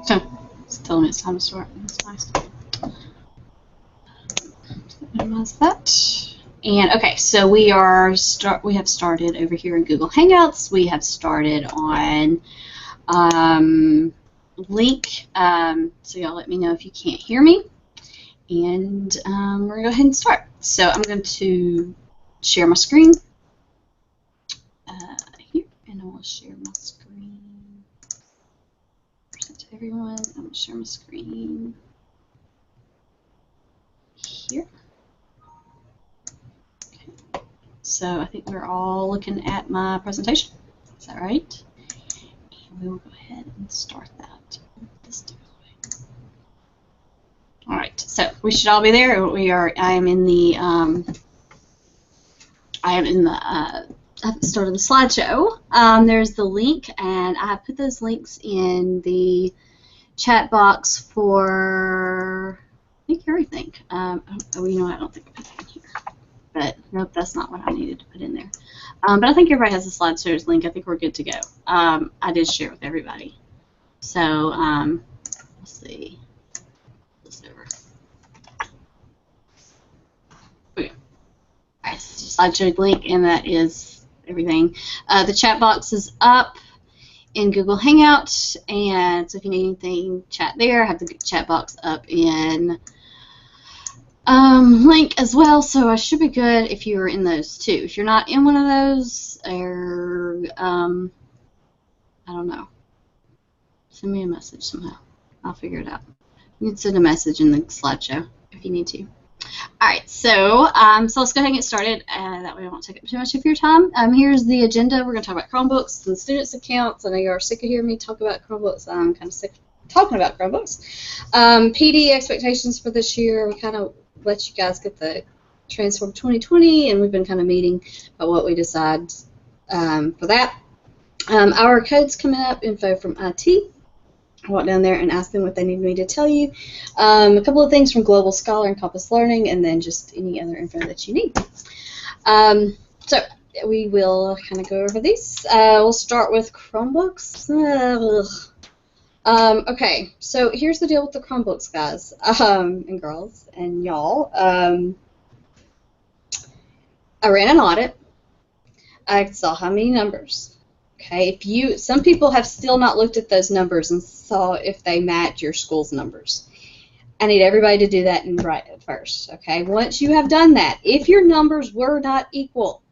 So it's telling me it's time to start. That's nice. Minimize that. And okay, so we have started over here in Google Hangouts. We have started on Link. So y'all let me know if you can't hear me. And we're gonna go ahead and start. So I'm going to share my screen here, and I will share my screen. Present to everyone. I'm gonna share my screen here. Okay. So I think we're all looking at my presentation. Is that right? And we will go ahead and start that. All right. So we should all be there. I am in the at the start of the slideshow. There's the link, and I put those links in the chat box for, I think, everything. You know what? I don't think I put that in here. But nope, that's not what I needed to put in there. But I think everybody has the slideshows link. I think we're good to go. I did share with everybody. So let's see. This over. Okay. Alright, slideshow link, and that is everything. The chat box is up in Google Hangouts, and so if you need anything, chat there. I have the chat box up in link as well, so I should be good if you're in those too. If you're not in one of those, or I don't know, send me a message somehow. I'll figure it out. You can send a message in the slideshow if you need to. All right, so let's go ahead and get started. That way I won't take up too much of your time. Here's the agenda. We're going to talk about Chromebooks and students' accounts. I know you're sick of hearing me talk about Chromebooks. I'm kind of sick of talking about Chromebooks. PD expectations for this year. We kind of let you guys get the Transform 2020, and we've been kind of meeting about what we decide for that. Our code's coming up, info from IT. I walk down there and ask them what they need me to tell you. A couple of things from Global Scholar and Compass Learning, and then just any other info that you need. So we will kind of go over these. We'll start with Chromebooks. Okay, so here's the deal with the Chromebooks, guys and girls and y'all. I ran an audit. I saw how many numbers. Okay, some people have still not looked at those numbers and saw if they match your school's numbers. I need everybody to do that first. Okay, once you have done that, if your numbers were not equal,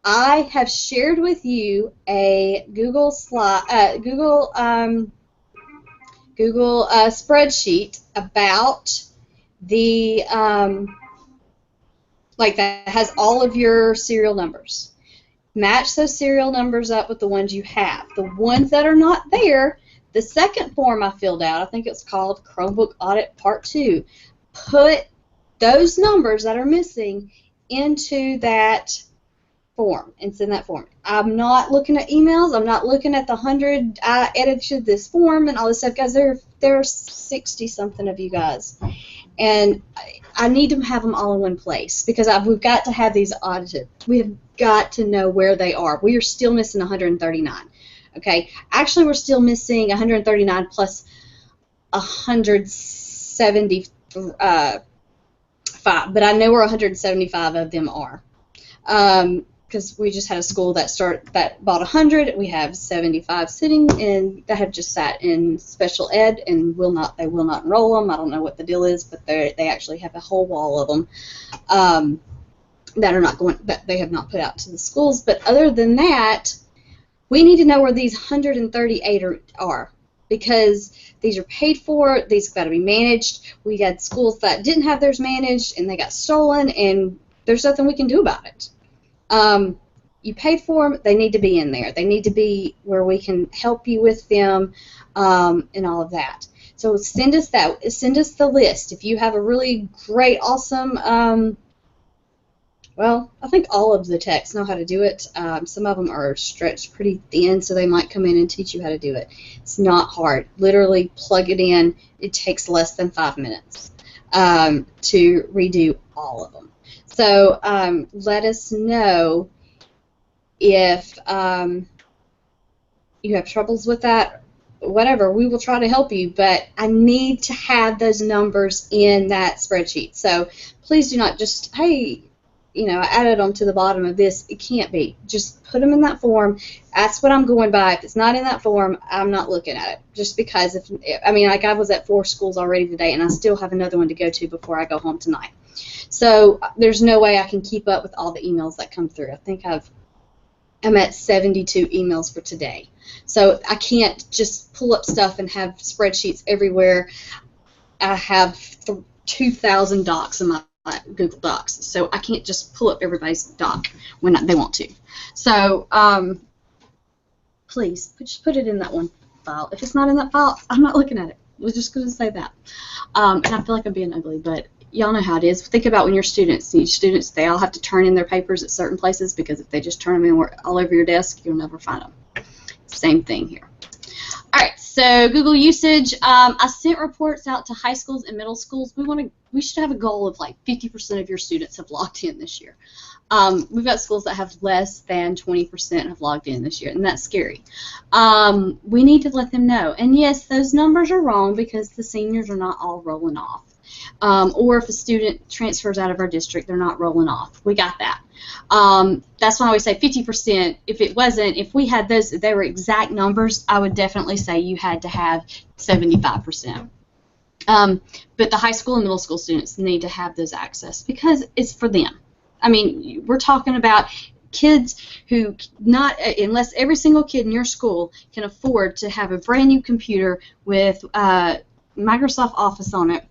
I have shared with you a Google spreadsheet about the that has all of your serial numbers. Match those serial numbers up with the ones you have. The ones that are not there, the second form I filled out, I think it's called Chromebook Audit Part 2, put those numbers that are missing into that form and send that form. I'm not looking at emails. I'm not looking at the 100 I edited this form and all this stuff, guys. There are 60-something of you guys. And I need to have them all in one place because we've got to have these audited. We have got to know where they are. We are still missing 139. Okay, actually we're still missing 139 plus 175, but I know where 175 of them are. Because we just had a school that bought 100. We have 75 sitting and that have just sat in special ed and they will not enroll them. I don't know what the deal is, but they actually have a whole wall of them that they have not put out to the schools. But other than that, we need to know where these 138 are because these are paid for. These have got to be managed. We had schools that didn't have theirs managed and they got stolen, and there's nothing we can do about it. You paid for them, they need to be in there. They need to be where we can help you with them and all of that. So send us the list. If you have a really great, awesome, well, I think all of the techs know how to do it. Some of them are stretched pretty thin, so they might come in and teach you how to do it. It's not hard. Literally plug it in. It takes less than 5 minutes to redo all of them. So let us know if you have troubles with that whatever, we will try to help you, but I need to have those numbers in that spreadsheet. So please do not just, hey, I added them to the bottom of this. It can't be. Just put them in that form. That's what I'm going by. If it's not in that form, I'm not looking at it. Just because, like I was at 4 schools already today, and I still have another one to go to before I go home tonight. So there's no way I can keep up with all the emails that come through. I think I'm at 72 emails for today. So I can't just pull up stuff and have spreadsheets everywhere. I have 2,000 docs in my Google Docs, so I can't just pull up everybody's doc when they want to. So please, just put it in that one file. If it's not in that file, I'm not looking at it. We're just going to say that. And I feel like I'm being ugly, but y'all know how it is. Think about when your students, they all have to turn in their papers at certain places, because if they just turn them in all over your desk, you'll never find them. Same thing here. All right, so Google usage. I sent reports out to high schools and middle schools. We should have a goal of like 50% of your students have logged in this year. We've got schools that have less than 20% have logged in this year, and that's scary. We need to let them know. And yes, those numbers are wrong because the seniors are not all rolling off. Or if a student transfers out of our district, they're not rolling off. We got that. That's why I always say 50%. If we had those, if they were exact numbers, I would definitely say you had to have 75%. But the high school and middle school students need to have those access because it's for them. I mean, we're talking about kids who unless every single kid in your school can afford to have a brand new computer with Microsoft Office on it.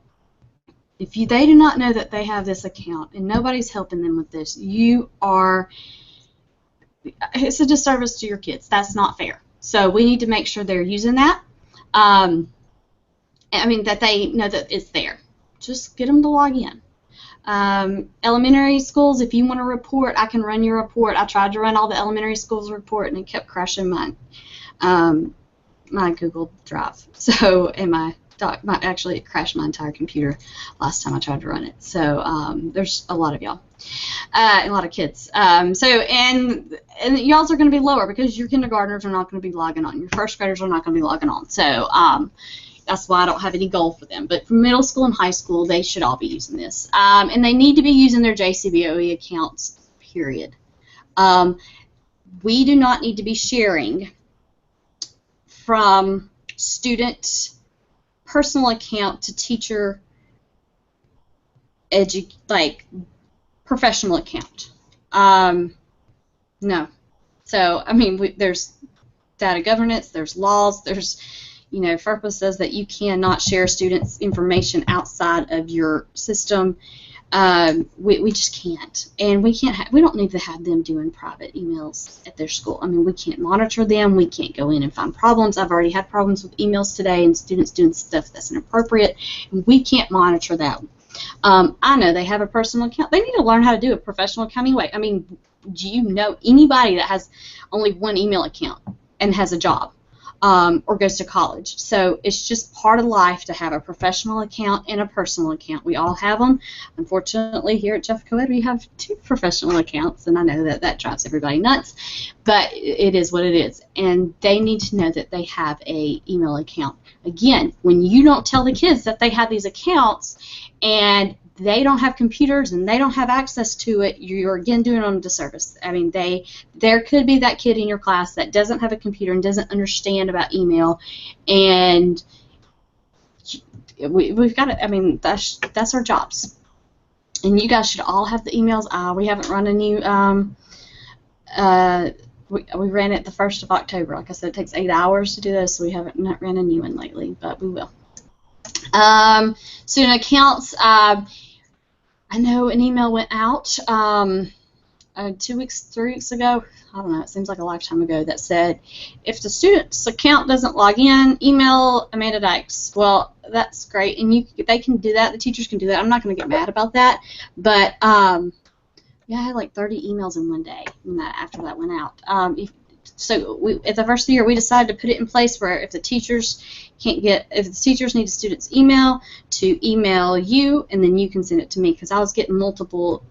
If they do not know that they have this account and nobody's helping them with this, it's a disservice to your kids. That's not fair. So we need to make sure they're using that. That they know that it's there. Just get them to log in. Elementary schools, if you want to report, I can run your report. I tried to run all the elementary schools report, and it kept crashing my Google Drive. So, and actually, it crashed my entire computer last time I tried to run it. So there's a lot of y'all, and a lot of kids. And y'all's are going to be lower because your kindergartners are not going to be logging on. Your first graders are not going to be logging on. So that's why I don't have any goal for them. But for middle school and high school, they should all be using this. And they need to be using their JCBOE accounts, period. We do not need to be sharing from student personal account to teacher professional account. No. So, I mean, there's data governance, there's laws, there's, FERPA says that you cannot share students' information outside of your system. We just can't. And we don't need to have them doing private emails at their school. I mean, we can't monitor them. We can't go in and find problems. I've already had problems with emails today and students doing stuff that's inappropriate. And we can't monitor that. I know they have a personal account. They need to learn how to do a professional accounting way. I mean, do you know anybody that has only one email account and has a job? Or goes to college. So it's just part of life to have a professional account and a personal account. We all have them. Unfortunately, here at Jeff Coed, we have 2 professional accounts, and I know that drives everybody nuts, but it is what it is. And they need to know that they have a email account. Again, when you don't tell the kids that they have these accounts and they don't have computers and they don't have access to it, you're again doing them a disservice. I mean, there could be that kid in your class that doesn't have a computer and doesn't understand about email, and we've got to, I mean, that's our jobs. And you guys should all have the emails. We haven't run a new, we ran it the 1st of October. Like I said, it takes 8 hours to do this, so we haven't ran a new one lately, but we will. Student accounts. I know an email went out 3 weeks ago. I don't know, it seems like a lifetime ago, that said, if the student's account doesn't log in, email Amanda Dykes. Well, that's great, and they can do that. The teachers can do that. I'm not going to get mad about that, but yeah, I had like 30 emails in one day after that went out. So at the first of the year, we decided to put it in place where if the teachers need a student's email, to email you, and then you can send it to me, because I was getting multiple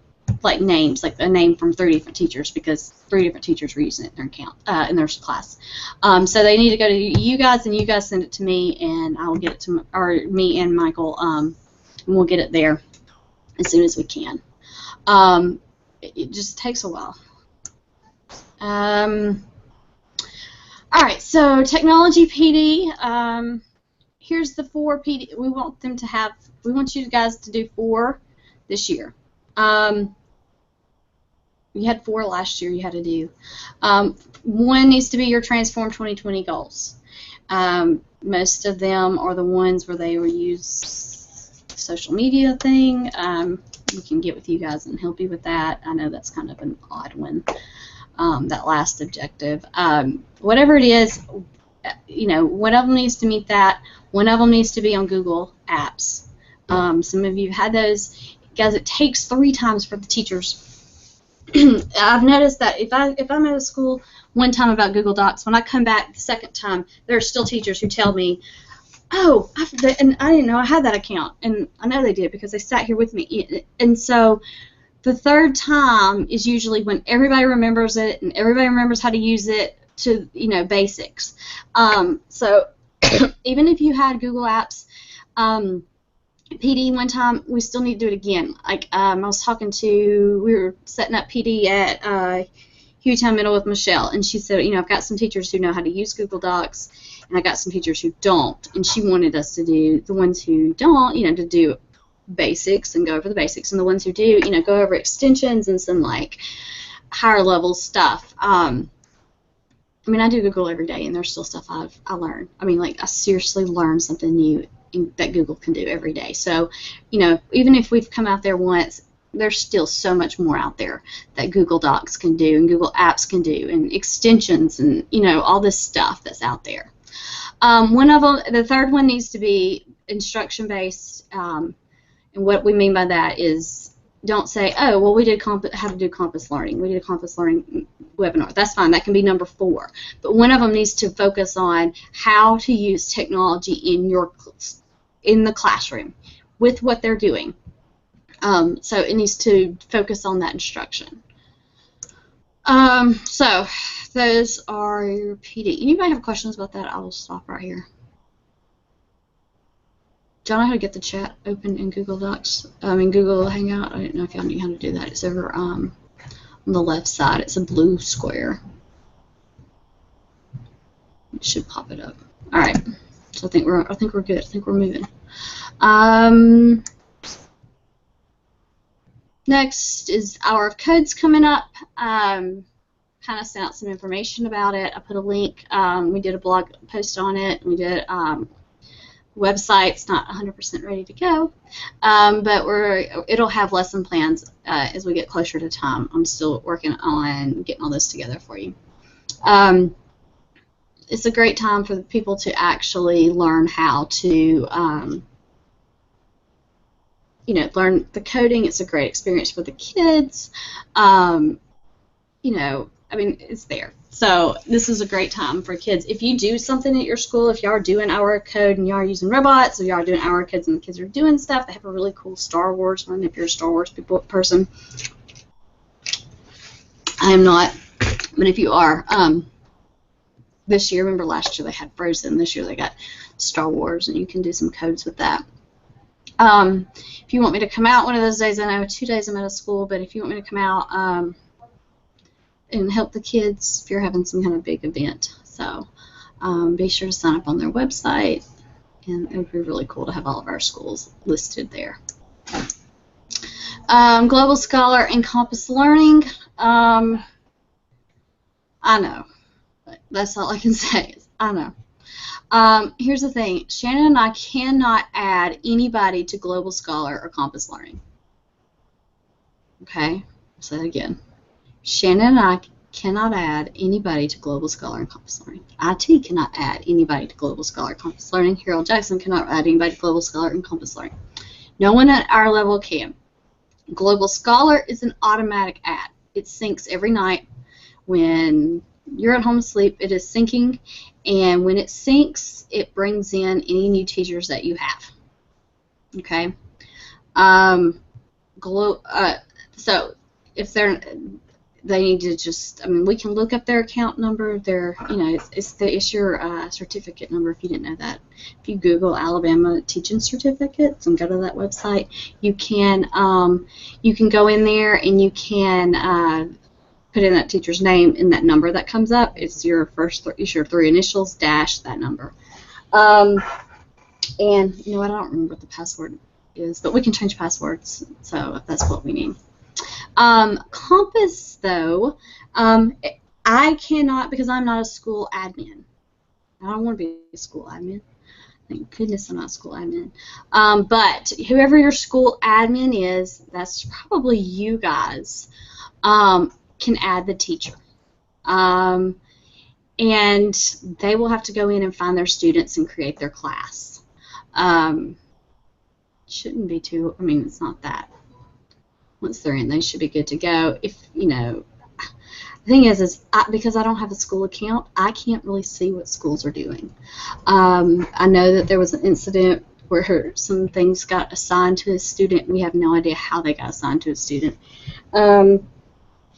like names, like a name from 3 different teachers, because 3 different teachers were using it in their account, in their class. So they need to go to you guys, and you guys send it to me, and I will get it to, or me and Michael, and we'll get it there as soon as we can. It just takes a while. All right, so technology PD. Here's the 4 PD. We want them to have. We want you guys to do 4 this year. You had 4 last year. You had to do. 1 needs to be your Transform 2020 goals. Most of them are the ones where they will use the social media thing. We can get with you guys and help you with that. I know that's kind of an odd one. That last objective. Whatever it is, you know, one of them needs to meet that. One of them needs to be on Google Apps. Some of you have had those. Guys, it takes 3 times for the teachers. I've noticed that if I'm at a school one time about Google Docs, when I come back the second time, there are still teachers who tell me, oh, and I didn't know I had that account. And I know they did because they sat here with me. And so the 3rd time is usually when everybody remembers it and everybody remembers how to use it to, you know, basics. So even if you had Google Apps, PD one time, we still need to do it again. Like I was talking to, we were setting up PD at Hueytown Middle with Michelle, and she said, you know, I've got some teachers who know how to use Google Docs, and I got some teachers who don't, and she wanted us to do, the ones who don't, you know, to do basics and go over the basics, and the ones who do, you know, go over extensions and some like higher level stuff. I mean, I do Google every day, and there's still stuff I learn. I mean, like, I seriously learn something new that Google can do every day. So, you know, even if we've come out there once, there's still so much more out there that Google Docs can do and Google Apps can do, and extensions, and, you know, all this stuff that's out there. One of them, the 3rd one needs to be instruction based. And what we mean by that is, don't say, oh, well, we did how to do Compass Learning. We did a Compass Learning webinar. That's fine. That can be number 4. But one of them needs to focus on how to use technology in the classroom with what they're doing. So it needs to focus on that instruction. So those are your PD. Anybody have questions about that? I will stop right here. Do you know how to get the chat open in Google Docs? In Google Hangout? I didn't know if y'all knew how to do that. It's over on the left side. It's a blue square. It should pop it up. All right. So I think we're good. I think we're moving. Next is Hour of Codes coming up. Kind of sent out some information about it. I put a link. We did a blog post on it. We did website's not 100% ready to go, but it'll have lesson plans as we get closer to time. I'm still working on getting all this together for you. It's a great time for the people to actually learn how to, you know, learn the coding. It's a great experience for the kids. You know, I mean, it's there. So this is a great time for kids. If you do something at your school, if y'all are doing Hour of Code and y'all are using robots, or y'all are doing Hour of Codes and the kids are doing stuff, they have a really cool Star Wars one if you're a Star Wars person. I am not, but if you are, this year, remember last year they had Frozen, this year they got Star Wars, and you can do some codes with that. If you want me to come out one of those days, I know 2 days I'm out of school, but if you want me to come out, and help the kids if you're having some kind of big event. So be sure to sign up on their website, and it would be really cool to have all of our schools listed there. Global Scholar and Compass Learning. I know. That's all I can say. I know. Here's the thing. Shannon and I cannot add anybody to Global Scholar or Compass Learning. Okay? I'll say it again. Shannon and I cannot add anybody to Global Scholar and Compass Learning. IT cannot add anybody to Global Scholar and Compass Learning. Harold Jackson cannot add anybody to Global Scholar and Compass Learning. No one at our level can. Global Scholar is an automatic add. It syncs every night. When you're at home asleep, it is syncing, and when it syncs, it brings in any new teachers that you have. Okay? So if they need to just, I mean, we can look up their account number, their, you know, it's your certificate number if you didn't know that. If you Google Alabama Teaching Certificates and go to that website, you can go in there and you can put in that teacher's name and that number that comes up. It's your it's your 3 initials dash that number. And you know what, I don't remember what the password is, but we can change passwords, so if that's what we need. Compass, though, I cannot, because I'm not a school admin. I don't want to be a school admin. Thank goodness I'm not a school admin. But whoever your school admin is, that's probably you guys, can add the teacher. And they will have to go in and find their students and create their class. Shouldn't be too, I mean, it's not that. Once they're in, they should be good to go. If, you know, the thing is because I don't have a school account, I can't really see what schools are doing. I know that there was an incident where some things got assigned to a student. We have no idea how they got assigned to a student.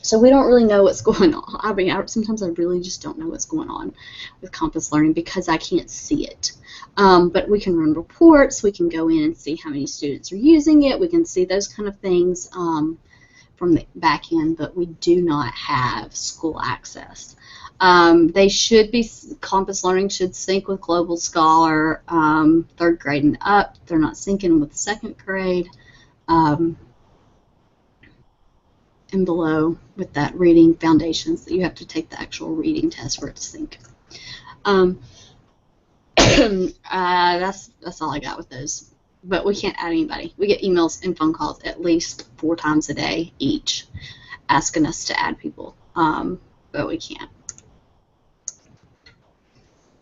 So we don't really know what's going on. I mean, sometimes I really just don't know what's going on with Compass Learning because I can't see it. But we can run reports. We can go in and see how many students are using it. We can see those kind of things from the back end, but we do not have school access. They should be, Compass Learning should sync with Global Scholar 3rd grade and up. They're not syncing with 2nd grade. And below with that reading foundations that you have to take the actual reading test for it to sync. That's all I got with those. But we can't add anybody. We get emails and phone calls at least 4 times a day each asking us to add people, but we can't.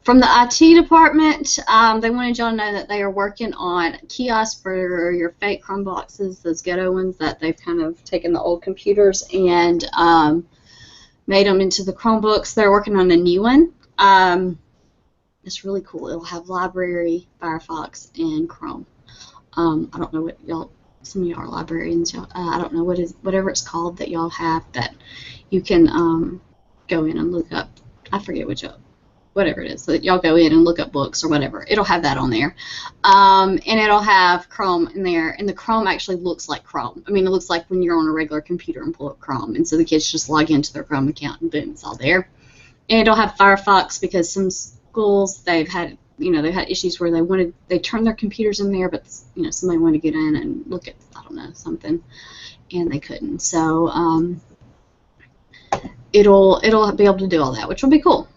From the IT department, they wanted y'all to know that they are working on kiosks for your fake Chromeboxes, those ghetto ones that they've kind of taken the old computers and made them into the Chromebooks. They're working on a new one. It's really cool. It'll have library, Firefox, and Chrome. I don't know what y'all, some of y'all are librarians. I don't know whatever it's called that y'all have that you can go in and look up. I forget whatever it is, so that y'all go in and look up books or whatever. It'll have that on there. And it'll have Chrome in there, and the Chrome actually looks like Chrome. I mean, it looks like when you're on a regular computer and pull up Chrome, and so the kids just log into their Chrome account and boom, it's all there. And it'll have Firefox because some schools, they've had issues where they turned their computers in there, but somebody wanted to get in and look at, I don't know, something, and they couldn't. So it'll be able to do all that, which will be cool.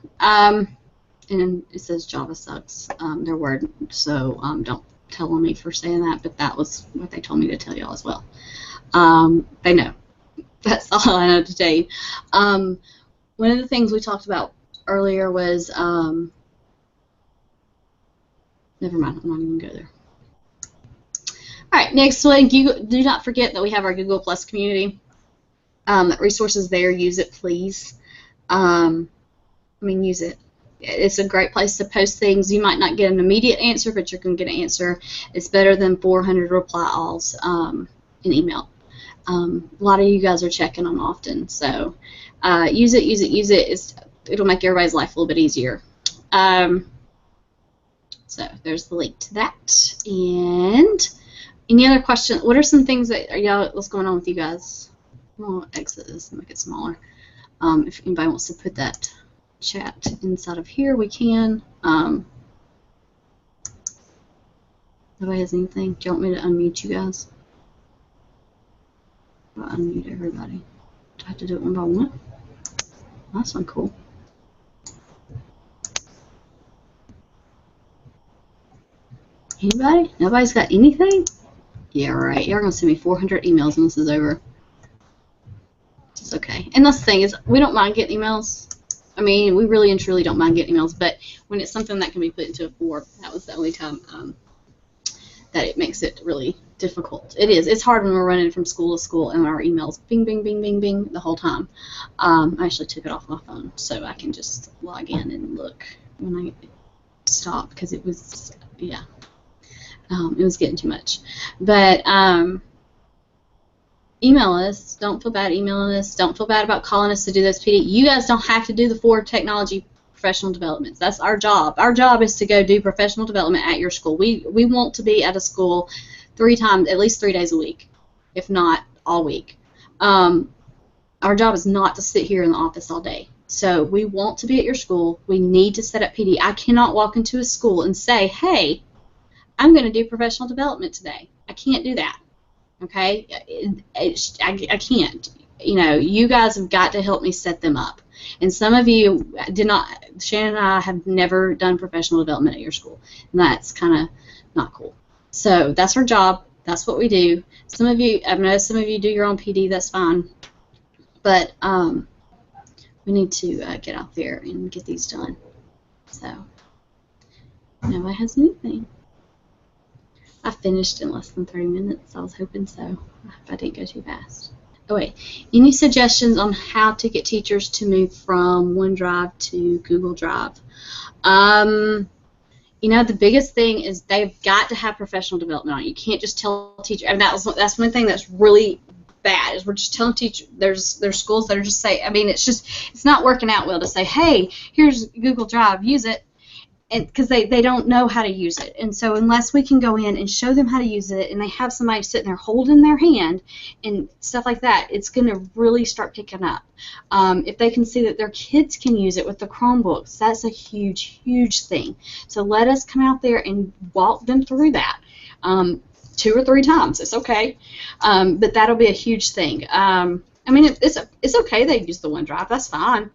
And it says Java sucks, their word, so don't tell on me for saying that, but that was what they told me to tell y'all as well. They know. That's all I know to tell you. One of the things we talked about earlier was, never mind, I'm not even going to go there. All right, next one, do not forget that we have our Google Plus community. Resources there, use it, please. Use it. It's a great place to post things. You might not get an immediate answer, but you're going to get an answer. It's better than 400 reply alls in email. A lot of you guys are checking them often, so use it, use it, use it. It'll make everybody's life a little bit easier. So there's the link to that. And any other questions? What are some things that what's going on with you guys? I'll exit this and make it smaller. If anybody wants to put that chat inside of here, we can. Nobody has anything? Do you want me to unmute you guys? I'll unmute everybody. Do I have to do it one by one? That's one cool. Anybody? Nobody's got anything? Yeah, right. You're going to send me 400 emails when this is over. It's okay. And that's the thing is, we don't mind getting emails. I mean, we really and truly don't mind getting emails, but when it's something that can be put into a form, that was the only time that it makes it really difficult. It is. It's hard when we're running from school to school and our emails bing, bing, bing, bing, bing the whole time. I actually took it off my phone so I can just log in and look when I stop because it was, yeah, it was getting too much. But email us. Don't feel bad emailing us. Don't feel bad about calling us to do this PD. You guys don't have to do the 4 technology professional developments. That's our job. Our job is to go do professional development at your school. We want to be at a school 3 times, at least 3 days a week, if not all week. Our job is not to sit here in the office all day. So we want to be at your school. We need to set up PD. I cannot walk into a school and say, hey, I'm going to do professional development today. I can't do that. Okay? I can't. You know, you guys have got to help me set them up. And some of you did not, Shannon and I have never done professional development at your school. And that's kind of not cool. So that's our job. That's what we do. Some of you, I know some of you do your own PD. That's fine. But we need to get out there and get these done. So, nobody has anything. I finished in less than 30 minutes. I was hoping so. I hope I didn't go too fast. Oh, wait. Any suggestions on how to get teachers to move from OneDrive to Google Drive? You know, the biggest thing is they've got to have professional development on it. You can't just tell teachers. And that's one thing that's really bad, is we're just telling teachers. There's schools that are just saying, I mean, it's not working out well to say, hey, here's Google Drive, use it, and because they don't know how to use it. And so unless we can go in and show them how to use it, and they have somebody sitting there holding their hand and stuff like that, it's going to really start picking up. If they can see that their kids can use it with the Chromebooks, that's a huge, huge thing. So let us come out there and walk them through that. 2 or 3 times, it's okay, but that'll be a huge thing. I mean, it's okay they use the OneDrive, that's fine,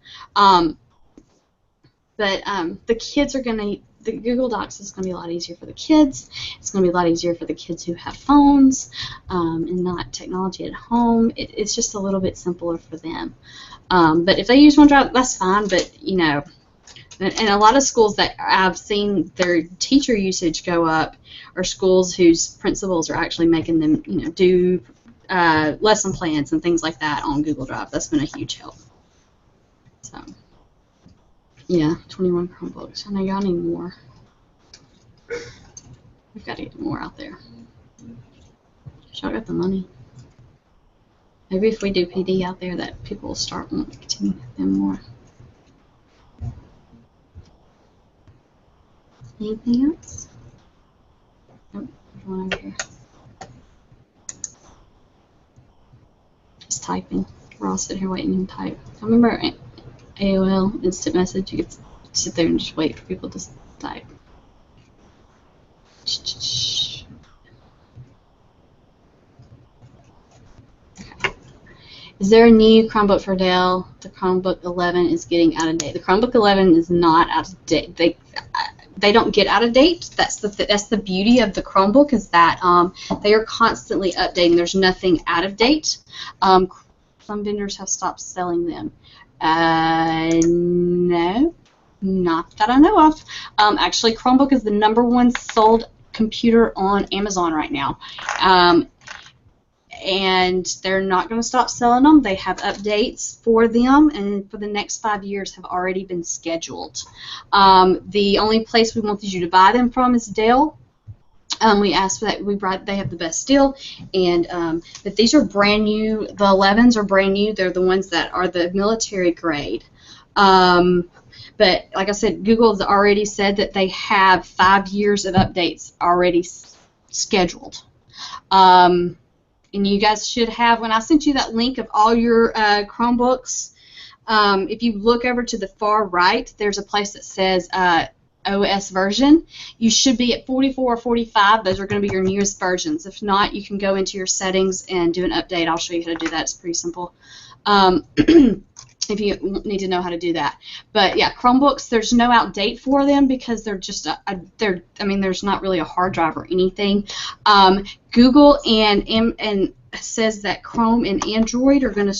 but the kids are going to, the Google Docs is going to be a lot easier for the kids. It's going to be a lot easier for the kids who have phones and not technology at home. It's just a little bit simpler for them. But if they use OneDrive, that's fine, but, you know, and a lot of schools that I've seen their teacher usage go up are schools whose principals are actually making them, you know, do lesson plans and things like that on Google Drive. That's been a huge help. So, yeah, 21 Chromebooks. I know y'all need more. We've got to get more out there. Y'all got the money. Maybe if we do PD out there, that people will start wanting them more. Anything else? Nope, there's one over here. Just typing. We're all sitting here waiting to type. I remember AOL Instant Message, you could sit there and just wait for people to type. Okay. Is there a new Chromebook for Dell? The Chromebook 11 is getting out of date. The Chromebook 11 is not out of date. They don't get out of date. That's the beauty of the Chromebook, is that they are constantly updating. There's nothing out of date. Some vendors have stopped selling them. No, not that I know of. Actually, Chromebook is the #1 sold computer on Amazon right now. And they're not going to stop selling them. They have updates for them, and for the next 5 years have already been scheduled. The only place we want you to buy them from is Dell. We asked for that. They have the best deal, and but these are brand new. The 11s are brand new. They're the ones that are the military grade. But like I said, Google has already said that they have 5 years of updates already scheduled. And you guys should have, when I sent you that link of all your Chromebooks, if you look over to the far right, there's a place that says OS version. You should be at 44 or 45. Those are going to be your newest versions. If not, you can go into your settings and do an update. I'll show you how to do that. It's pretty simple. If you need to know how to do that. But yeah, Chromebooks, there's no outdate for them because they're just I mean, there's not really a hard drive or anything. Google and says that Chrome and Android are going to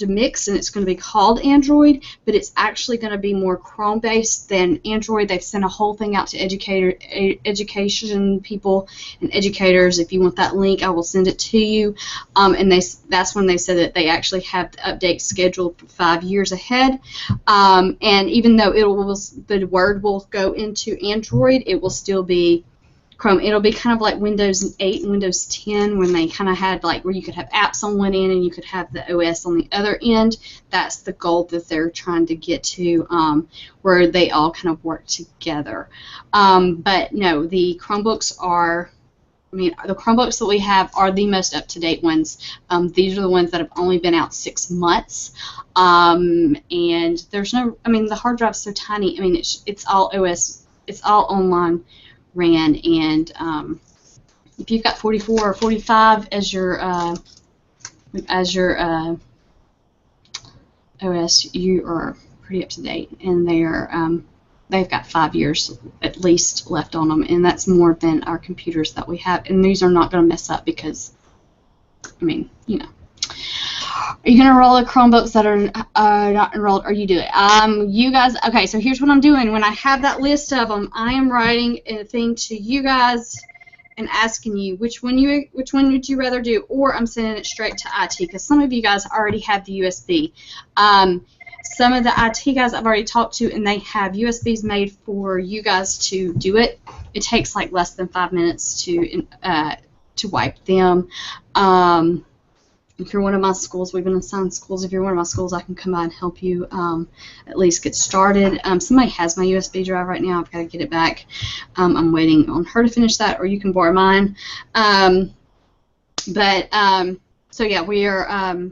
mix, and it's going to be called Android, but it's actually going to be more Chrome based than Android. They've sent a whole thing out to education people and educators. If you want that link, I will send it to you. And that's when they said that they actually have the update scheduled for 5 years ahead. And even though the Word will go into Android, it will still be Chrome. It'll be kind of like Windows 8 and Windows 10 when they kind of had like where you could have apps on one end and you could have the OS on the other end. That's the goal that they're trying to get to, where they all kind of work together. But no, the Chromebooks are, I mean, the Chromebooks that we have are the most up-to-date ones. These are the ones that have only been out 6 months. And there's no, I mean, the hard drive's so tiny. I mean, it's all OS, it's all online ran, and if you've got 44 or 45 as your OS, you are pretty up to date, and they've got 5 years at least left on them, and that's more than our computers that we have. And these are not going to mess up because, I mean, you know. Are you going to enroll the Chromebooks that are not enrolled, or you do it? You guys, okay, so here's what I'm doing. When I have that list of them, I am writing a thing to you guys and asking you which one would you rather do, or I'm sending it straight to IT, because some of you guys already have the USB. Some of the IT guys I've already talked to, and they have USBs made for you guys to do it. It takes like less than 5 minutes to wipe them. If you're one of my schools, we've been assigned schools. If you're one of my schools, I can come by and help you at least get started. Somebody has my USB drive right now. I've got to get it back. I'm waiting on her to finish that, or you can borrow mine. So yeah, we are.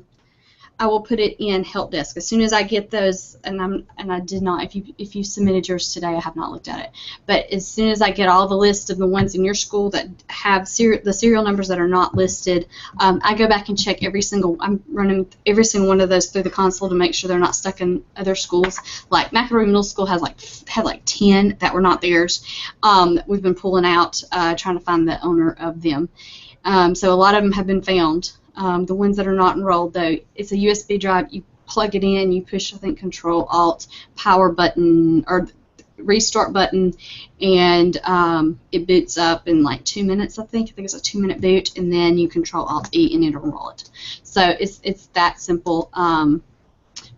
I will put it in help desk as soon as I get those, and I did not. If you submitted yours today, I have not looked at it. But as soon as I get all the list of the ones in your school that have the serial numbers that are not listed, I go back and check every single. I'm running every single one of those through the console to make sure they're not stuck in other schools. Like McElroy Middle School had like 10 that were not theirs. We've been pulling out, trying to find the owner of them. So a lot of them have been found. The ones that are not enrolled, though, it's a USB drive. You plug it in, you push, I think, Control Alt Power button or restart button, and it boots up in like 2 minutes. I think it's a 2-minute boot, and then you Control Alt E and it'll roll it. So it's that simple.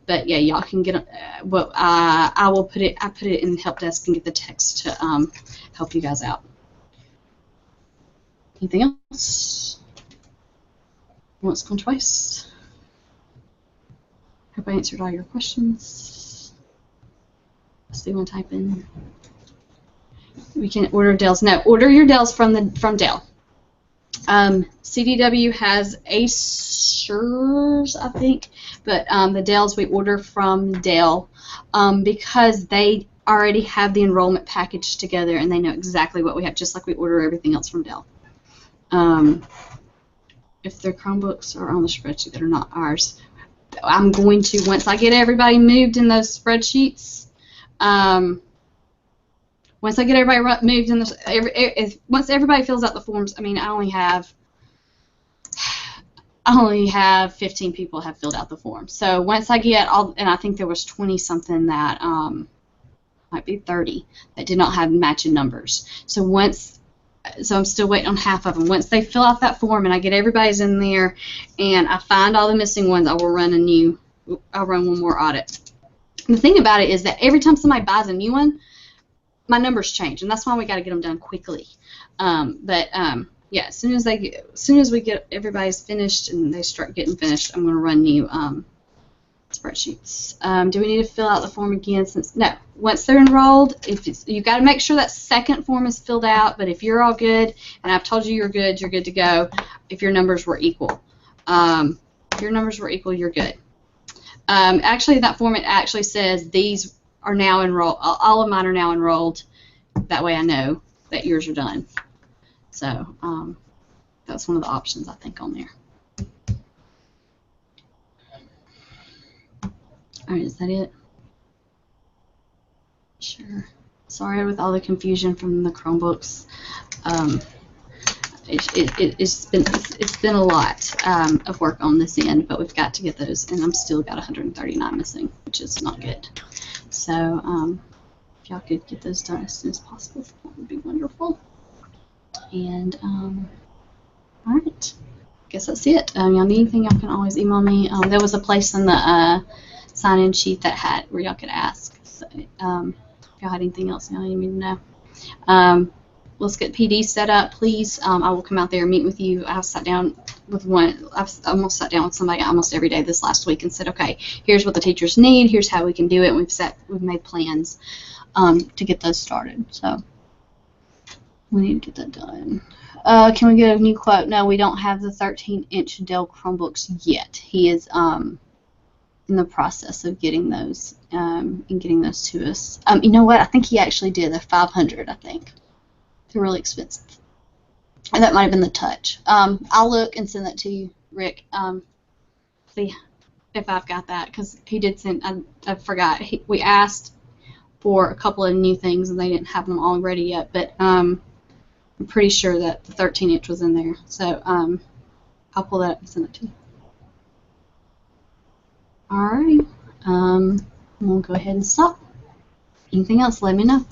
But yeah, y'all can get. I will put it. I put it in the help desk and get the text to help you guys out. Anything else? Once gone twice. Hope I answered all your questions. Let's see, want to type in. We can order Dells. No, order your Dells from Dell. CDW has Acers, I think, but the Dells we order from Dell because they already have the enrollment package together and they know exactly what we have, just like we order everything else from Dell. If their Chromebooks are on the spreadsheet that are not ours, I'm going to, once I get everybody moved in those spreadsheets, once I get everybody moved in the, once everybody fills out the forms, I mean, I only have 15 people have filled out the form. So once I get all, and I think there was 20 something that might be 30 that did not have matching numbers. So I'm still waiting on half of them. Once they fill out that form and I get everybody's in there and I find all the missing ones, I will run I'll run one more audit. And the thing about it is that every time somebody buys a new one, my numbers change, and that's why we got to get them done quickly. Yeah, as soon as we get everybody's finished and they start getting finished, I'm going to run new spreadsheets. Do we need to fill out the form again? No. Once they're enrolled, you got to make sure that second form is filled out. But if you're all good, and I've told you you're good to go. If your numbers were equal, you're good. Actually, that form it actually says these are now enrolled. All of mine are now enrolled. That way, I know that yours are done. So that's one of the options I think on there. All right, is that it? Sure. Sorry with all the confusion from the Chromebooks. It's been a lot of work on this end, but we've got to get those, and I'm still got 139 missing, which is not good. So if y'all could get those done as soon as possible, that would be wonderful. And all right, guess that's it. Y'all need anything, y'all can always email me. There was a place in the sign-in sheet that had where y'all could ask. So, if y'all had anything else y'all need me to know. let's get PD set up, please. I will come out there and meet with you. I've sat down with I've almost sat down with somebody almost every day this last week and said, okay, here's what the teachers need, here's how we can do it, and we've made plans to get those started. So we need to get that done. Can we get a new quote? No, we don't have the 13-inch Dell Chromebooks yet. He is in the process of getting those and getting those to us. You know what? I think he actually did. They're $500, I think. They're really expensive. And that might have been the Touch. I'll look and send that to you, Rick. See if I've got that, because he did send. I forgot. We asked for a couple of new things, and they didn't have them all ready yet. But I'm pretty sure that the 13-inch was in there. So I'll pull that up and send it to you. Alright, we'll go ahead and stop. Anything else, let me know.